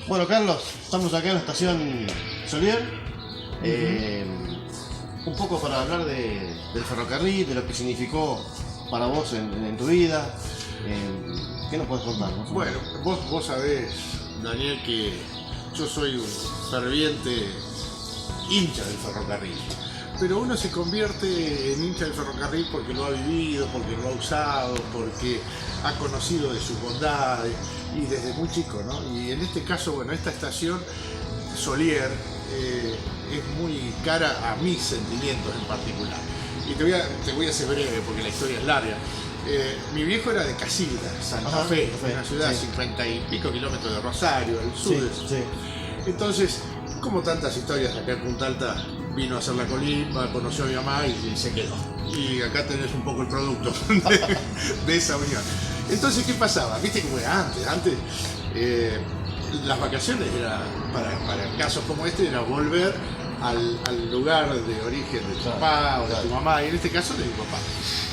Bueno, Carlos, estamos acá en la estación Solier. Un poco para hablar del ferrocarril, de lo que significó para vos en tu vida. ¿Qué nos puedes contar? ¿No? Bueno, vos sabés, Daniel, que yo soy un ferviente hincha del ferrocarril. Pero uno se convierte en hincha del ferrocarril porque lo ha vivido, porque lo ha usado, porque ha conocido de sus bondades y desde muy chico, ¿no? Y en este caso, bueno, esta estación Solier es muy cara a mis sentimientos en particular. Y te voy a ser breve porque la historia es larga. Mi viejo era de Casilda, Santa Fe, una ciudad a 50 y pico kilómetros de Rosario, al sur. Sí. Entonces, como tantas historias, acá en Punta Alta vino a hacer la colimba, conoció a mi mamá y se quedó. Y acá tenés un poco el producto de esa unión. Entonces, ¿qué pasaba? ¿Viste cómo era antes? Antes las vacaciones era, para casos como este, era volver al lugar de origen de tu papá o de tu mamá, y en este caso de mi papá.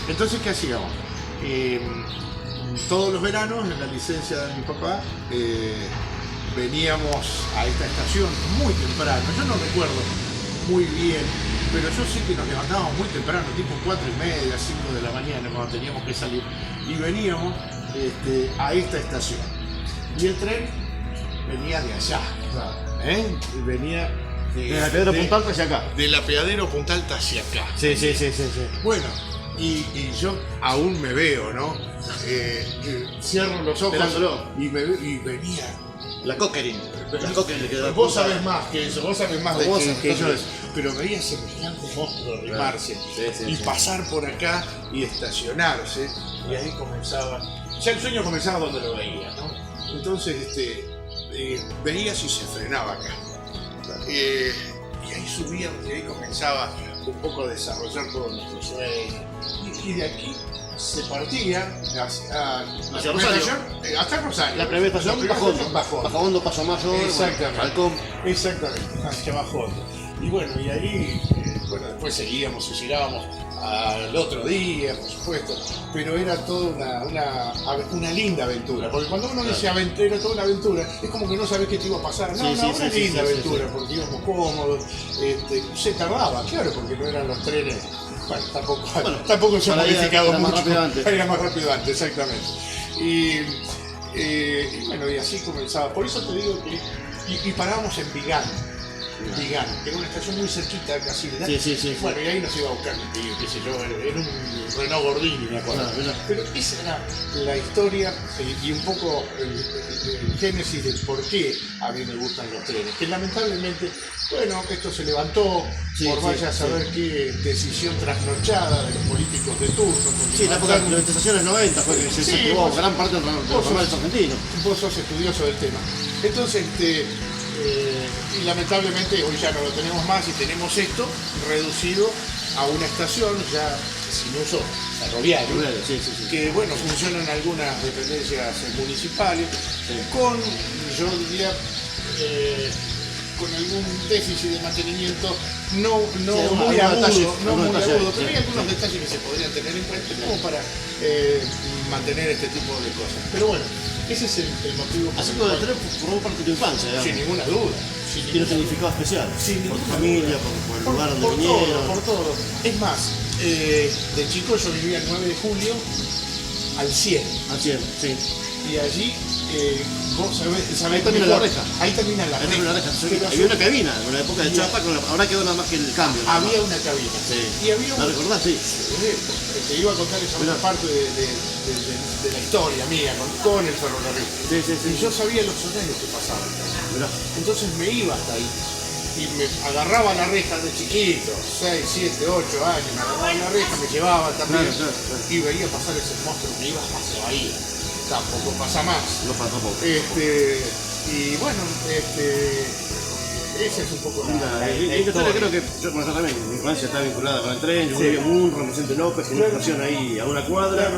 Entonces, ¿qué hacíamos? Todos los veranos, en la licencia de mi papá, veníamos a esta estación muy temprano. Yo no recuerdo muy bien, pero yo sé que nos levantábamos muy temprano, tipo 4:30, 5 de la mañana, cuando teníamos que salir, y veníamos a esta estación. Y el tren venía de allá, venía de la Pedro Punta Alta hacia acá. De la Peadero Punta Alta hacia acá. Sí. Bueno, y yo aún me veo, ¿no? Cierro los ojos y venía. La Coquerin. Vos sabés más que eso, vos sabés más de que yo. Pero veía semejante monstruo arrimarse y pasar por acá y estacionarse, y ahí comenzaba. Ya el sueño comenzaba donde lo veía, ¿no? Entonces veía si se frenaba acá. Y ahí subía, y ahí comenzaba un poco a desarrollar todos nuestros sueños. Y de aquí se partía hacia Rosario. Hasta Rosario. La primera estación, Bajondo, Paso Mayor, exactamente. Falcón. Exactamente, hacia Bajondo. Y bueno, y ahí, después seguíamos y llegábamos al otro día, por supuesto, pero era toda una linda aventura, porque cuando uno dice aventura, toda una aventura, es como que no sabés qué te iba a pasar. Una linda aventura, porque íbamos cómodos, se tardaba, claro, porque no eran los trenes. Bueno, tampoco se ha modificado mucho. Era más rápido antes, exactamente. Y bueno, y así comenzaba. Por eso te digo que. Y parábamos en Vigán, que era una estación muy cerquita de Casilda. Sí. Bueno, y ahí nos iba a buscar, qué sé yo, era un Renault Gordini, me acuerdo. Pero esa era la historia y un poco el génesis del por qué a mí me gustan los trenes. Que lamentablemente, bueno, esto se levantó por vaya a saber qué decisión trasnochada de los políticos de turno. Sí, la época de las estaciones 90 fue que se activó gran parte de los ramales argentinos. Vos sos estudioso del tema. Entonces, y lamentablemente hoy ya no lo tenemos más y tenemos esto reducido a una estación ya sin uso ferroviario, que bueno, funcionan algunas dependencias municipales con, yo diría, con algún déficit de mantenimiento no muy agudo, pero hay algunos detalles que se podrían tener en cuenta como para mantener este tipo de cosas. Pero bueno, ese es el motivo. Así que el tren formó parte de tu infancia, digamos. Sin ninguna duda. Tiene un significado especial. Por tu familia, por el lugar donde vinieron. Por todo. Es más, de chico yo vivía el 9 de julio al 100. Al 100, sí. Y allí, vos sabés ahí termina la reja. Ahí termina la reja. Había una cabina, en la época de Chapa, ahora quedó nada más que el cambio. Había una cabina. Sí. Y había ¿La recordás? Sí. Te iba a contar esa otra parte de la historia mía con el ferrocarril. Sí. Y yo sabía los horarios que pasaban. Mirá. Entonces me iba hasta ahí. Y me agarraba la reja de chiquito, 6, 7, 8 años, me agarraba la reja, me llevaba también. Claro. Y veía pasar ese monstruo que iba hacia Bahía. Tampoco pasa más. No pasa poco. Y bueno, esa es un poco la historia. Creo que yo también, mi infancia está vinculada con el tren, yo vivía en un Juan Vicente López, en una estación ahí a una cuadra,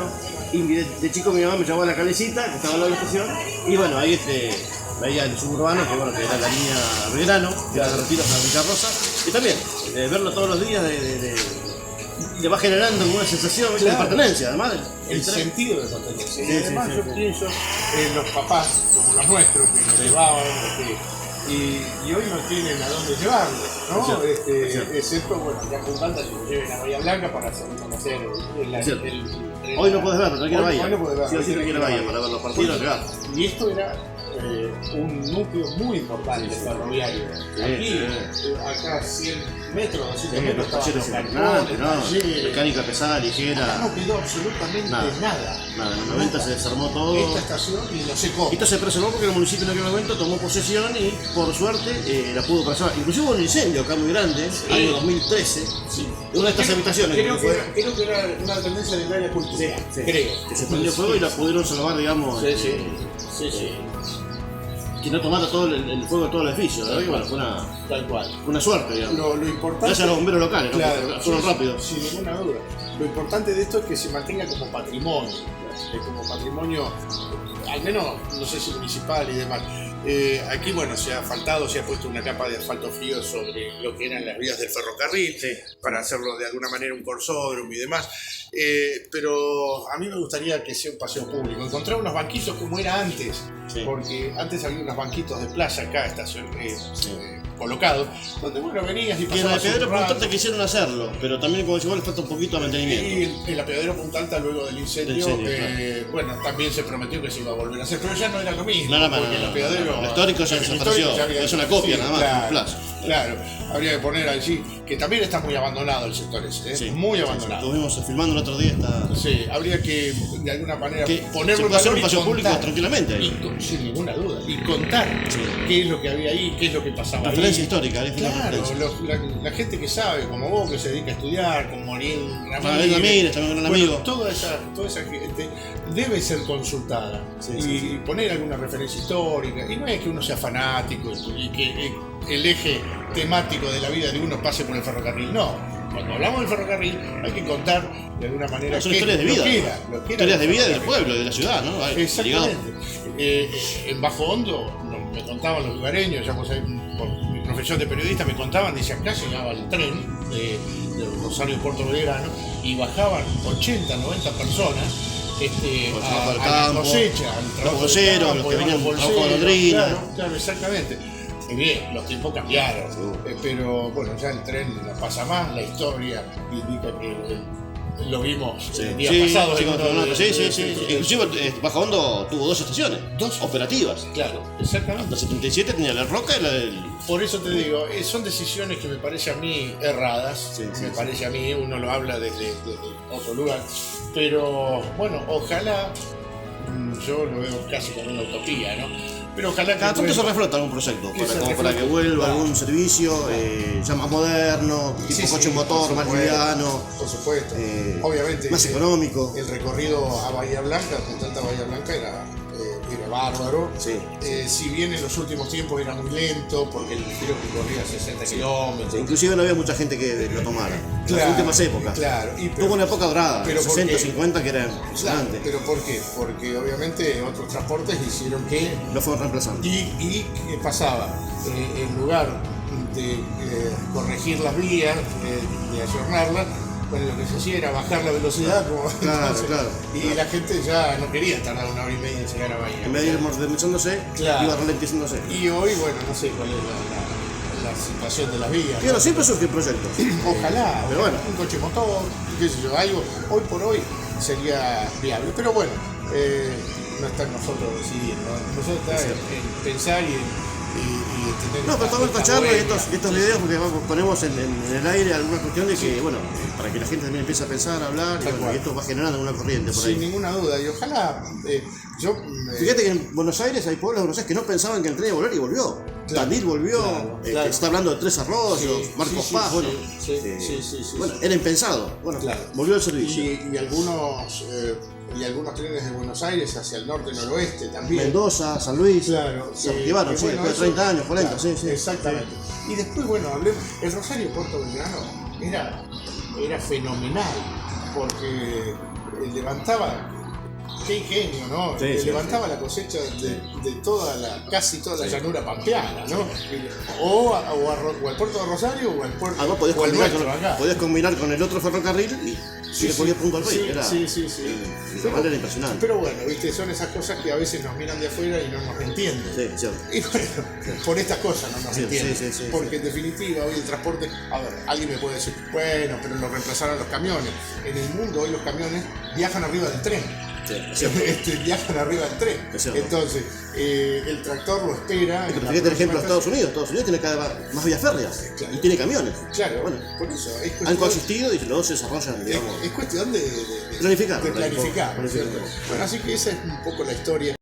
y de chico mi mamá me llevaba a la calecita, que estaba al lado de la estación, y bueno, ahí veía el suburbano, que bueno, que era la línea Belgrano, que era de Retiro hasta Villa Rosa, y también verlo todos los días te va generando como una sensación de pertenencia, además. El sentido de pertenencia. Sí, Y además sí, yo pienso en los papás, como los nuestros, que nos llevaban, y hoy no tienen a dónde llevarlos, ¿no? Excepto, bueno, acá en Punta Alta que lo lleven a Bahía Blanca para hacer conocer hoy no puedes verlo, tranquila Bahía. Hoy no podés verlo. Sí o sí, tranquila Bahía, para ver los partidos acá. Y esto era un núcleo muy importante ferroviario. Aquí, acá 100 metros, 200 metros, estaban los talleres, mecánica pesada, Acá ligera. no quedó absolutamente nada. Nada, en los 90 se desarmó todo. Esta estación y no sé cómo. Esto se preservó porque el municipio en aquel momento tomó posesión y por suerte la pudo preservar. Inclusive hubo un incendio acá muy grande, año 2013, en una de estas habitaciones. Creo que era una dependencia del área cultural. Creo. Que se prendió fuego y la pudieron salvar, digamos. Sí. Que no tomara todo el fuego de todo el edificio, ¿verdad? Y bueno, Tal cual. fue una suerte, digamos. Lo importante. Gracias a los bomberos locales, ¿no? Claro, Porque fueron rápidos. Sin ninguna duda. Lo importante de esto es que se mantenga como patrimonio. Como patrimonio, al menos, no sé si municipal y demás. Aquí, bueno, se ha asfaltado, se ha puesto una capa de asfalto frío sobre lo que eran las vías del ferrocarril, para hacerlo de alguna manera un corsódromo y demás. Pero a mí me gustaría que sea un paseo público, encontrar unos banquitos como era antes, porque antes había unos banquitos de playa acá, colocados, donde bueno, venías y Y en la pasabas Pedro un Punta rato. Alta quisieron hacerlo, pero también como igual le falta un poquito de mantenimiento. Y en la Pedro Punta Alta, luego del incendio, bueno, también se prometió que se iba a volver a hacer, pero ya no era lo mismo. Porque la Pedro, el histórico ya desapareció, es una copia nada más, un plazo. Claro, habría que poner allí, que también está muy abandonado el sector ese, muy abandonado. Estuvimos filmando el otro día, Sí, habría que de alguna manera ponerlo se puede hacer un y paseo público contar. tranquilamente ahí. Sin ninguna duda, y contar qué es lo que había ahí, qué es lo que pasaba Referencia ahí. histórica, Claro, la gente que sabe, como vos, que se dedica a estudiar, como Ariel Ramírez, también un gran amigo. Toda esa gente debe ser consultada y poner alguna referencia histórica. Y no es que uno sea fanático y que el eje temático de la vida de uno pase por el ferrocarril, no. Cuando hablamos del ferrocarril hay que contar de alguna manera son historias de vida, lo que era historias de vida del pueblo, de la ciudad, ¿no? Exactamente. En Bajo Hondo me contaban los lugareños, ya por mi profesión de periodista, me contaban, dice, acá llegaba el tren de Rosario Puerto Belgrano y bajaban 80, 90 personas a la cosecha, al trabajo los bolseros, los que venían a trabajo de Londrina. Claro, exactamente. Y bien, los tiempos cambiaron, pero bueno, ya el tren no pasa más, la historia indica que lo vimos el día pasado. Inclusive Bajo Hondo tuvo 2 estaciones, operativas. Claro, exactamente. Hasta 77 tenía la Roca y la del... Por eso te digo, son decisiones que me parece a mí erradas, parece a mí, uno lo habla desde otro lugar, pero bueno, ojalá, yo lo veo casi como una utopía, ¿no? Pero ojalá cada tanto se reflota algún proyecto para que vuelva algún servicio ya más moderno, tipo coche motor, más liviano, por supuesto, obviamente más económico. El recorrido a Bahía Blanca, Punta Alta Bahía Blanca era bárbaro. Si bien en los últimos tiempos era muy lento, porque el giro que corría 60 kilómetros. Inclusive no había mucha gente que lo tomara. En las últimas épocas. Tuvo una época dorada, 60, 50, que era impresionante. ¿Pero por qué? Porque obviamente otros transportes hicieron que... lo fueron reemplazando. ¿Y qué pasaba? En lugar de corregir las vías, de ayornarlas, bueno, lo que se hacía era bajar la velocidad, Claro. Y la gente ya no quería tardar 1 hora y media en llegar a Bahía. En vez de ir modernizándose, iba ralentizándose. Y hoy, bueno, no sé cuál es la situación de las vías. Pero siempre surgen proyectos. Ojalá, pero bueno. Un coche motor, qué sé yo, algo, hoy por hoy sería viable. Pero bueno, no está en nosotros decidir, ¿no? Nosotros está en pensar y entender. No, pero todas estas charlas y estos videos, porque ponemos en el aire alguna cuestión de que, bueno, para que la gente también empiece a pensar, a hablar, y esto va generando una corriente por ahí. Sin ninguna duda, y ojalá. Fíjate que en Buenos Aires hay pueblos de Buenos Aires que no pensaban que el tren iba a volver y volvió. Tandil volvió, se está hablando de Tres Arroyos, Marcos Paz, bueno. Bueno, era impensado. Bueno, volvió el servicio. Y algunos trenes de Buenos Aires hacia el norte y noroeste también. Mendoza, San Luis. Se llevaron, bueno, después de 30 años, 40, Exactamente. Y después, bueno, hablemos. El Rosario Puerto Belgrano era fenomenal, porque levantaba qué ingenio, ¿no? Sí, sí, levantaba la cosecha de toda casi toda la llanura pampeana, ¿no? O al puerto de Rosario o al puerto Además podías o al combinar, nuestro acá. podías combinar con el otro ferrocarril y le podías punto al país. Sí. Era impresionante. Pero bueno, viste, son esas cosas que a veces nos miran de afuera y no nos entienden. Sí, cierto. Y bueno, por estas cosas no nos entienden. Sí, porque en definitiva hoy el transporte, a ver, alguien me puede decir, bueno, pero lo reemplazaron los camiones. En el mundo hoy los camiones viajan arriba del tren. Sí, es cierto. Viajan arriba del tren. Es cierto. Entonces, el tractor lo espera. Pero fíjate el ejemplo de Estados Unidos. Estados Unidos tiene cada vez más vías férreas Claro. y tiene camiones. Claro, Bueno, por eso. Es han cuestión, coexistido y luego se desarrollan, digamos. es cuestión de Planificar. de planificar, Planificar. ¿cierto? Bueno, así que esa es un poco la historia.